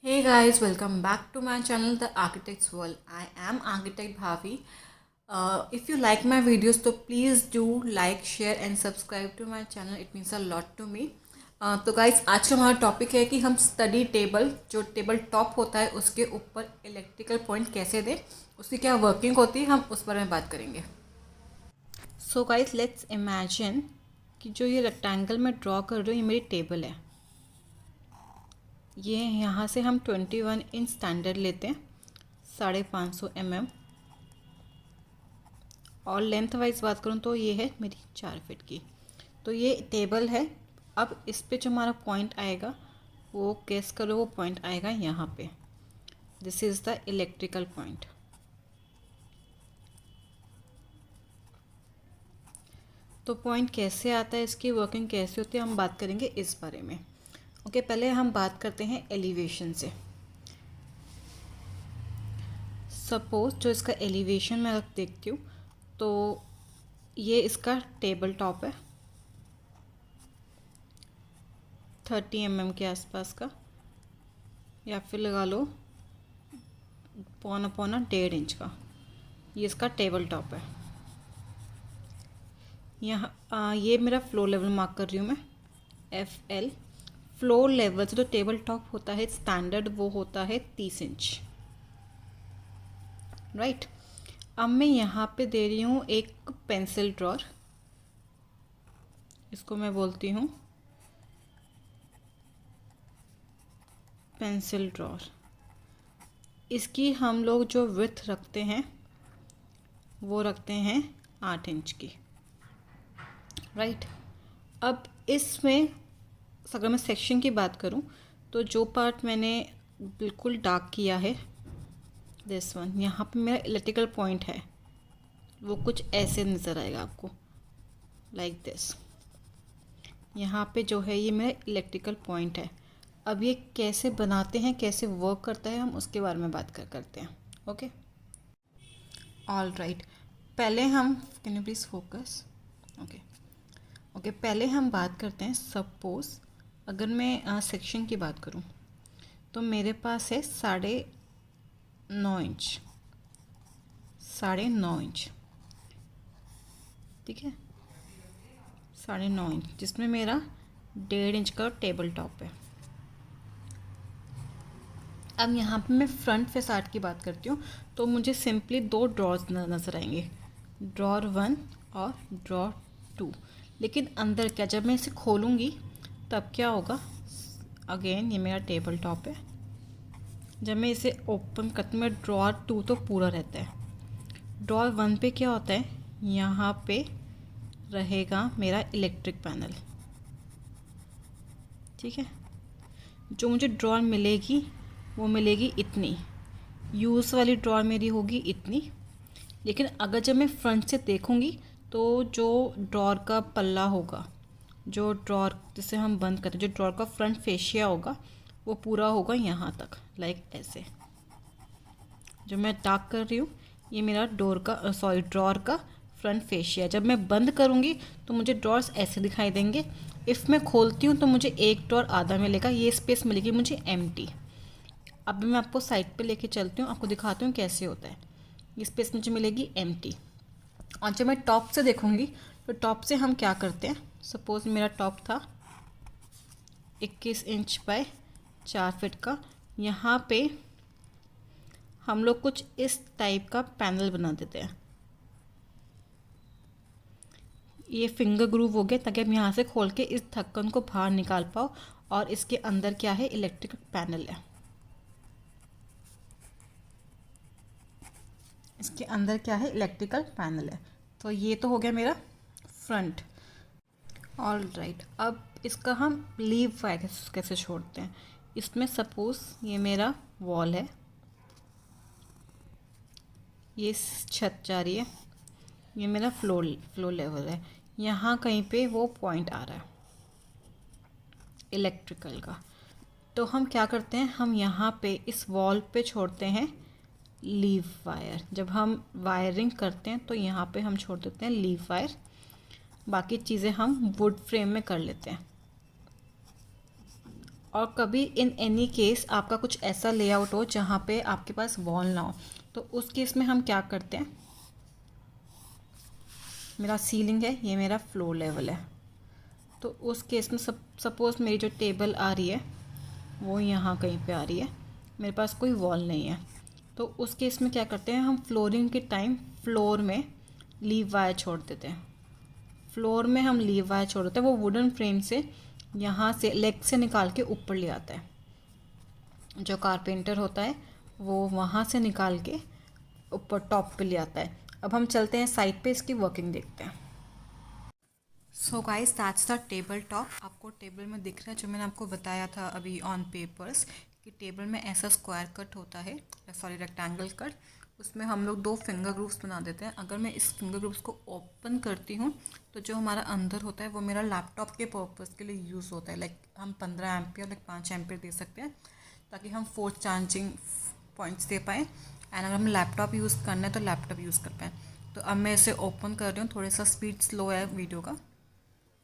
Hey guys, welcome back to my channel, The Architect's World. I am Architect Bhavi. If you like my videos, so please do like, share and subscribe to my channel. It means a lot to me. तो guys आज का हमारा topic है कि हम study table जो table top होता है उसके ऊपर इलेक्ट्रिकल पॉइंट कैसे दें, उसकी क्या वर्किंग होती है, हम उस बारे में बात करेंगे. सो गाइस लेट्स इमेजिन कि जो ये रेक्टेंगल मैं ड्रॉ कर रही हूँ ये मेरी टेबल है. ये यहाँ से हम 21 इंच स्टैंडर्ड लेते हैं, 550 mm. और लेंथ वाइज बात करूँ तो ये है मेरी 4 फीट की. तो ये टेबल है. अब इस पे जो हमारा पॉइंट आएगा वो गेस करो, वो पॉइंट आएगा यहाँ पे. This is the electrical point. तो पॉइंट कैसे आता है, इसकी वर्किंग कैसे होती है, हम बात करेंगे इस बारे में. ओके, पहले हम बात करते हैं एलिवेशन से. सपोज जो इसका एलिवेशन मैं अगर देखती हूँ तो ये इसका टेबल टॉप है 30 mm के आसपास का, या फिर लगा लो 1.5 इंच का. ये इसका टेबल टॉप है. यहाँ ये मेरा फ्लोर लेवल मार्क कर रही हूँ मैं, FL. फ्लोर लेवल से जो टेबल टॉप होता है स्टैंडर्ड वो होता है 30 इंच, राइट. अब मैं यहाँ पे दे रही हूँ एक पेंसिल ड्रॉर. इसको मैं बोलती हूँ पेंसिल ड्रॉर. इसकी हम लोग जो विड्थ रखते हैं वो रखते हैं 8 इंच की, राइट. अब इसमें अगर मैं सेक्शन की बात करूं तो जो पार्ट मैंने बिल्कुल डार्क किया है, दिस वन, यहाँ पे मेरा इलेक्ट्रिकल पॉइंट है. वो कुछ ऐसे नज़र आएगा आपको, लाइक दिस. यहाँ पे जो है ये मेरा इलेक्ट्रिकल पॉइंट है. अब ये कैसे बनाते हैं, कैसे वर्क करता है, हम उसके बारे में बात करते हैं. Okay, all right. पहले हम, can you please focus. Okay, पहले हम बात करते हैं. सपोज अगर मैं सेक्शन की बात करूं तो मेरे पास है 9.5 इंच, 9.5 इंच, ठीक है, 9.5 इंच, जिसमें मेरा 1.5 इंच का टेबल टॉप है. अब यहाँ पे मैं फ्रंट फैसाड की बात करती हूँ तो मुझे सिंपली 2 ड्रॉर्स नज़र आएंगे, ड्रॉर 1 और ड्रॉर 2. लेकिन अंदर क्या, जब मैं इसे खोलूँगी तब क्या होगा, अगेन ये मेरा टेबल टॉप है. जब मैं इसे ओपन करती हूँ, ड्रॉर 2 तो पूरा रहता है. ड्रॉर 1 पे क्या होता है, यहाँ पे रहेगा मेरा इलेक्ट्रिक पैनल, ठीक है. जो मुझे ड्रॉर मिलेगी वो मिलेगी इतनी, यूज़ वाली ड्रॉर मेरी होगी इतनी. लेकिन अगर जब मैं फ्रंट से देखूँगी तो जो ड्रॉर का पल्ला होगा, जो ड्रॉर जिसे हम बंद करते हैं, जो ड्रॉर का फ्रंट फेशिया होगा वो पूरा होगा यहाँ तक, लाइक ऐसे. जो मैं डार्क कर रही हूँ ये मेरा ड्रॉर का फ्रंट फेशिया. जब मैं बंद करूँगी तो मुझे ड्रॉर्स ऐसे दिखाई देंगे. इफ़ मैं खोलती हूँ तो मुझे एक ड्रॉर आधा मिलेगा, ये स्पेस मिलेगी मुझे एम्प्टी. अब मैं आपको साइड पे लेके चलती हूँ, आपको दिखाती हूँ कैसे होता है. ये स्पेस मुझे मिलेगी एम्प्टी. और जब मैं टॉप से देखूँगी तो टॉप से हम क्या करते हैं, सपोज़ मेरा टॉप था 21 इंच बाय 4 फीट का. यहाँ पे हम लोग कुछ इस टाइप का पैनल बना देते हैं. ये फिंगर ग्रूव हो गया ताकि हम यहाँ से खोल के इस ढक्कन को बाहर निकाल पाओ. और इसके अंदर क्या है, इलेक्ट्रिक पैनल है. इसके अंदर क्या है, इलेक्ट्रिकल पैनल है. तो ये तो हो गया मेरा फ्रंट. All right. अब इसका हम लीव वायर कैसे छोड़ते हैं. इसमें सपोज ये मेरा वॉल है, ये छत जा रही है, ये मेरा फ्लोर लेवल है. यहाँ कहीं पे वो पॉइंट आ रहा है इलेक्ट्रिकल का. तो हम क्या करते हैं, हम यहाँ पे इस वॉल पे छोड़ते हैं लीव वायर. जब हम वायरिंग करते हैं तो यहाँ पे हम छोड़ देते हैं लीव वायर. बाकी चीज़ें हम वुड फ्रेम में कर लेते हैं. और कभी इन एनी केस आपका कुछ ऐसा लेआउट हो जहाँ पे आपके पास वॉल ना हो, तो उस केस में हम क्या करते हैं, मेरा सीलिंग है, ये मेरा फ्लोर लेवल है, तो उस केस में सपोज़ मेरी जो टेबल आ रही है वो यहाँ कहीं पे आ रही है, मेरे पास कोई वॉल नहीं है, तो उस केस में क्या करते हैं हम, फ्लोरिंग के टाइम फ्लोर में लीव वायर छोड़ देते हैं। फ्लोर में हम लीव वायर छोड़ देते हैं, वो वुडन फ्रेम से यहाँ से लेग से निकाल के ऊपर ले आता है। जो कारपेंटर होता है वो वहाँ से निकाल के ऊपर टॉप पे ले आता है। अब हम चलते हैं साइड पे, इसकी वर्किंग देखते हैं। So guys that's the table top. आपको टेबल में दिख रहा है जो मैंने आपको बताया था अभी ऑन पेपर्स, कि टेबल में ऐसा स्क्वायर कट होता है, सॉरी रेक्टेंगल कट, उसमें हम लोग 2 फिंगर ग्रूव्स बना देते हैं। अगर मैं इस फिंगर ग्रूव्स को ओपन करती हूँ तो जो हमारा अंदर होता है वो मेरा लैपटॉप के पर्पज़ के लिए यूज़ होता है। लाइक हम 15 एम्पियर लाइक 5 एम्पियर दे सकते हैं ताकि हम 4 चार्जिंग पॉइंट्स दे पाएँ, एंड अगर हम लैपटॉप यूज़ करना है तो लैपटॉप यूज़ कर पाएँ। तो अब मैं इसे ओपन कर रही हूँ, थोड़ा सा स्पीड स्लो है वीडियो का।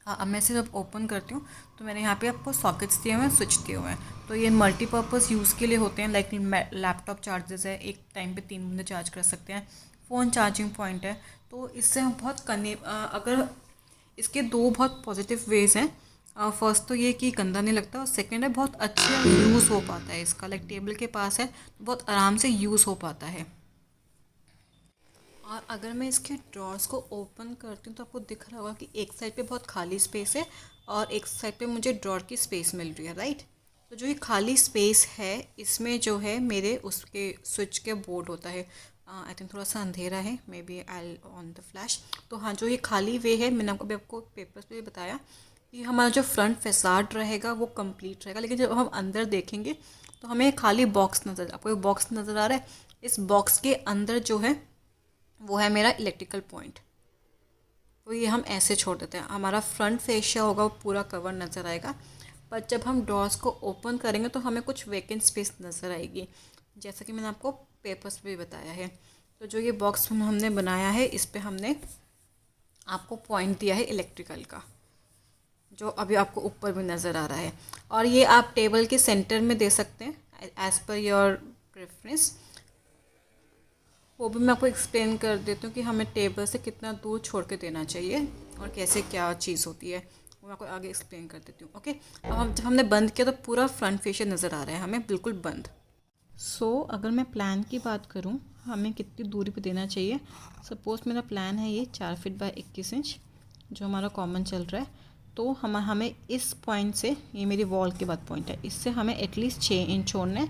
हाँ, अब मैं इसे जब ओपन करती हूँ तो मैंने यहाँ पे आपको सॉकेट्स दिए हुए हैं, स्विच दिए हुए हैं। तो ये मल्टीपर्पज़ यूज़ के लिए होते हैं, लाइक लैपटॉप चार्जेस है, एक टाइम पे 3 बंदे चार्ज कर सकते हैं, फ़ोन चार्जिंग पॉइंट है। तो इससे हम बहुत अगर इसके 2 बहुत पॉजिटिव वेज़ हैं। फर्स्ट तो ये कि गंदा नहीं लगता, और सेकेंड है बहुत अच्छे यूज़ हो पाता है इसका, लाइक टेबल के पास है तो बहुत आराम से यूज़ हो पाता है। और अगर मैं इसके ड्रॉर्स को ओपन करती हूँ तो आपको दिख रहा होगा कि एक साइड पे बहुत खाली स्पेस है और एक साइड पे मुझे ड्रॉर की स्पेस मिल रही है, राइट। तो जो ये खाली स्पेस है इसमें जो है मेरे उसके स्विच के बोर्ड होता है। आई थिंक थोड़ा सा अंधेरा है, maybe I on the flash. तो हाँ, जो ये खाली वे है, मैंने आपको पेपर्स पे बताया कि हमारा जो फ्रंट फैसाड रहेगा वो कंप्लीट रहेगा, लेकिन जब हम अंदर देखेंगे तो हमें खाली बॉक्स नज़र, आपको एक बॉक्स नज़र आ रहा है, इस बॉक्स के अंदर जो है वो है मेरा इलेक्ट्रिकल पॉइंट। तो ये हम ऐसे छोड़ देते हैं, हमारा फ्रंट फेशिया होगा वो पूरा कवर नज़र आएगा। पर जब हम डोर्स को ओपन करेंगे तो हमें कुछ वैकेंट स्पेस नज़र आएगी, जैसा कि मैंने आपको पेपर्स पे भी बताया है। तो जो ये बॉक्स हमने बनाया है इस पर हमने आपको पॉइंट दिया है इलेक्ट्रिकल का, जो अभी आपको ऊपर भी नज़र आ रहा है। और ये आप टेबल के सेंटर में दे सकते हैं एज़ पर योर प्रेफरेंस। वो भी मैं आपको एक्सप्लेन कर देती हूँ कि हमें टेबल से कितना दूर छोड़ के देना चाहिए और कैसे क्या चीज़ होती है, वो मैं आपको आगे एक्सप्लेन कर देती हूँ। ओके, अब जब हमने बंद किया तो पूरा फ्रंट फेशियल नज़र आ रहा है हमें बिल्कुल बंद। अगर मैं प्लान की बात करूँ हमें कितनी दूरी पे देना चाहिए, सपोज़ मेरा प्लान है ये 4 फीट बाय 21 इंच जो हमारा कॉमन चल रहा है, तो हमें इस पॉइंट से, ये मेरी वॉल के बाद पॉइंट है, इससे हमें एटलीस्ट 6 इंच छोड़ना है।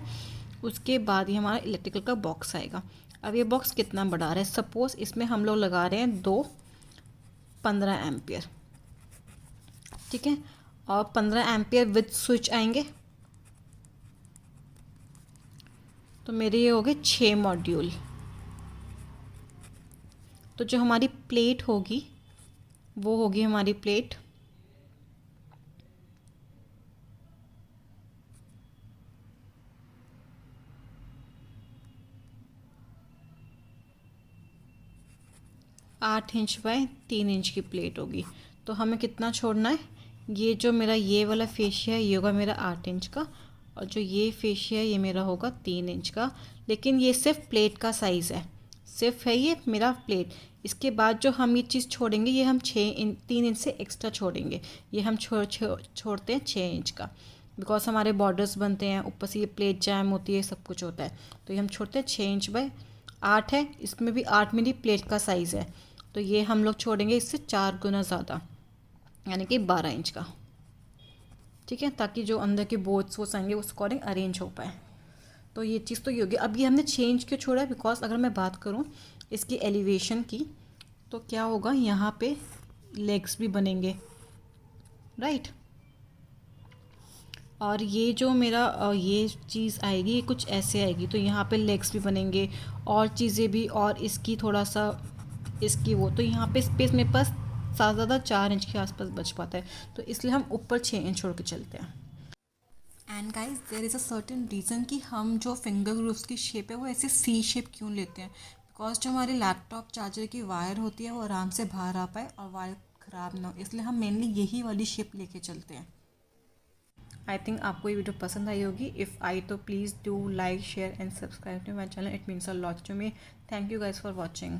उसके बाद ये हमारा इलेक्ट्रिकल का बॉक्स आएगा। अब ये बॉक्स कितना बड़ा रहा है, सपोज़ इसमें हम लोग लगा रहे हैं 2 15 एम्पियर, ठीक है, और 15 एम्पियर विद स्विच आएंगे, तो मेरे ये हो गए 6 मॉड्यूल। तो जो हमारी प्लेट होगी वो होगी हमारी प्लेट 8 इंच बाय 3 इंच की प्लेट होगी। तो हमें कितना छोड़ना है, ये जो मेरा ये वाला फेशिया है ये होगा मेरा 8 इंच का, और जो ये फेशिया है ये मेरा होगा 3 इंच का। लेकिन ये सिर्फ प्लेट का साइज़ है, सिर्फ है ये मेरा प्लेट। इसके बाद जो हम ये चीज़ छोड़ेंगे ये हम 3 इंच से एक्स्ट्रा छोड़ेंगे, ये हम छोड़ते हैं 6 इंच का, बिकॉज हमारे बॉर्डर्स बनते हैं, ऊपर से ये प्लेट जैम होती है, सब कुछ होता है। तो ये हम छोड़ते हैं 6 इंच बाय 8 है, इसमें भी 8 मेरी प्लेट का साइज़ है, तो ये हम लोग छोड़ेंगे इससे 4 गुना ज़्यादा, यानी कि 12 इंच का, ठीक है, ताकि जो अंदर के बोर्ड्स वो आएंगे उस अकॉर्डिंग अरेंज हो पाए। तो ये चीज़ तो ये होगी। अब ये हमने चेंज क्यों छोड़ा है, बिकॉज अगर मैं बात करूँ इसकी एलिवेशन की तो क्या होगा, यहाँ पे लेग्स भी बनेंगे, राइट। और ये जो मेरा ये चीज़ आएगी ये कुछ ऐसे आएगी, तो यहाँ पे लेग्स भी बनेंगे और चीज़ें भी, और इसकी थोड़ा सा इसकी वो, तो यहाँ पे स्पेस मेरे पास ज़्यादा 4 इंच के आसपास बच पाता है, तो इसलिए हम ऊपर 6 इंच छोड़ के चलते हैं। And guys there is a certain reason कि हम जो फिंगर ग्रूव्स की शेप है वो ऐसे सी शेप क्यों लेते हैं, बिकॉज जो हमारी लैपटॉप चार्जर की वायर होती है वो आराम से बाहर आ पाए और वायर ख़राब ना हो, इसलिए हम मेनली यही वाली शेप लेके चलते हैं। आई थिंक आपको ये वीडियो पसंद आई होगी. इफ़ आई तो please do like share and subscribe to my channel. It means a lot to me. Thank you guys for watching.